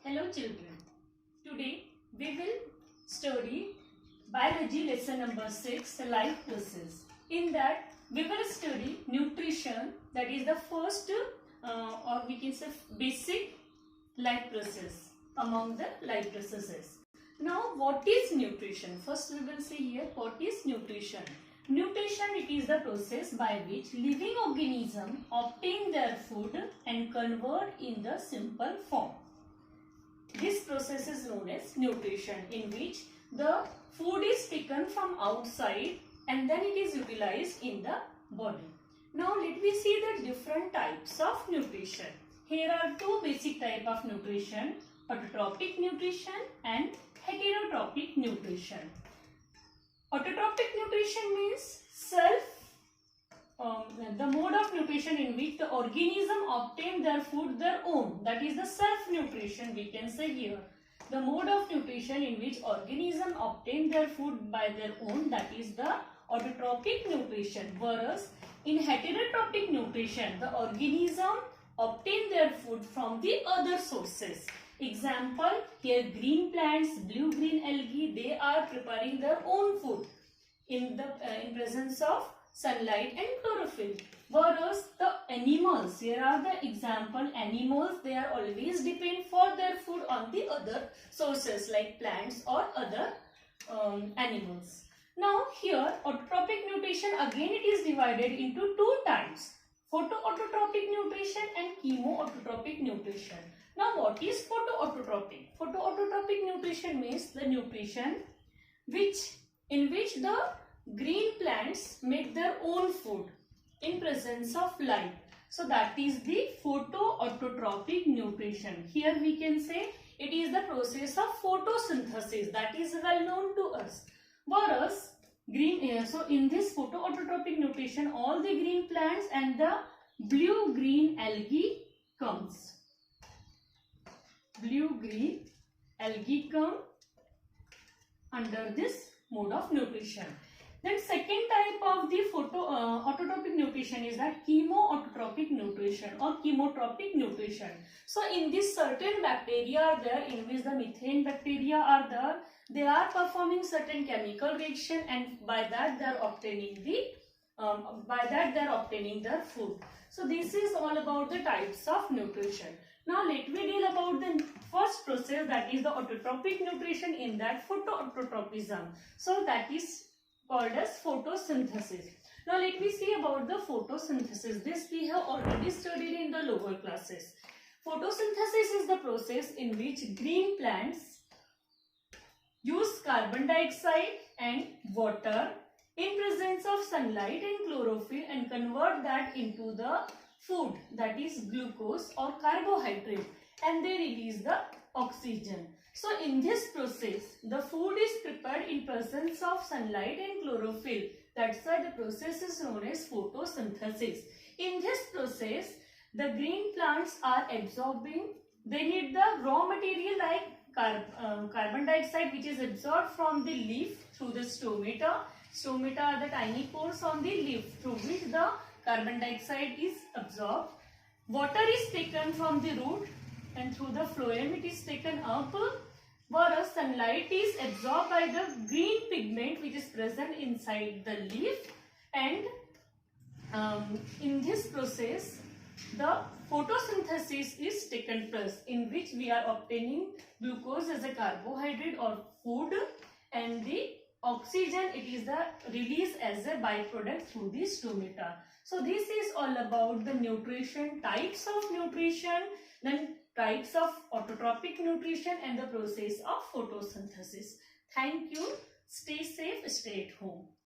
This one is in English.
Hello children, today we will study biology lesson number 6, life process. In that we will study nutrition, that is the first or we can say basic life process among the life processes. Now what is nutrition? First we will see here what is nutrition. Nutrition, it is the process by which living organisms obtain their food and convert in the simple form. This process is known as nutrition, in which the food is taken from outside and then it is utilized in the body. Now let me see the different types of nutrition. Here are two basic types of nutrition: autotrophic nutrition and heterotrophic nutrition. Autotrophic nutrition means the mode of nutrition in which the organism obtain their food their own, that is the self-nutrition we can say here. The mode of nutrition in which organism obtain their food by their own, that is the autotrophic nutrition. Whereas in heterotrophic nutrition, the organism obtain their food from the other sources. Example, here green plants, blue-green algae, they are preparing their own food in presence of sunlight and chlorophyll. Whereas the animals, here are the example, animals, they are always depend for their food on the other sources like plants or other animals. Now here autotrophic nutrition, again it is divided into two types: photoautotrophic nutrition and chemoautotrophic nutrition. Now what is photoautotrophic? Photoautotrophic nutrition means the nutrition in which the green plants make their own food in presence of light. So that is the photoautotrophic nutrition. Here we can say it is the process of photosynthesis, that is well known to us. Whereas so in this photoautotrophic nutrition, all the green plants and the blue-green algae comes. Blue-green algae come under this mode of nutrition. Then second type of the autotrophic nutrition is that chemoautotrophic nutrition or chemotropic nutrition. So in this certain bacteria are there in which the methane bacteria are there. They are performing certain chemical reaction and by that they are obtaining their food. So this is all about the types of nutrition. Now let me deal about the first process, that is the autotrophic nutrition, in that photoautotropism. So that is called as photosynthesis. Now let me see about the photosynthesis. This we have already studied in the lower classes. Photosynthesis is the process in which green plants use carbon dioxide and water in presence of sunlight and chlorophyll and convert that into the food, that is glucose or carbohydrate, and they release the oxygen. So in this process, the food is prepared in presence of sunlight and chlorophyll. That's why the process is known as photosynthesis. In this process, the green plants are absorbing, they need the raw material like carbon dioxide, which is absorbed from the leaf through the stomata. Stomata are the tiny pores on the leaf through which the carbon dioxide is absorbed. Water is taken from the root and through the phloem it is taken up, whereas sunlight is absorbed by the green pigment which is present inside the leaf, and in this process the photosynthesis is taken place, in which we are obtaining glucose as a carbohydrate or food, and the oxygen, it is the release as a byproduct through the stomata. So this is all about the nutrition, types of nutrition, then types of autotrophic nutrition and the process of photosynthesis. Thank you. Stay safe, stay at home.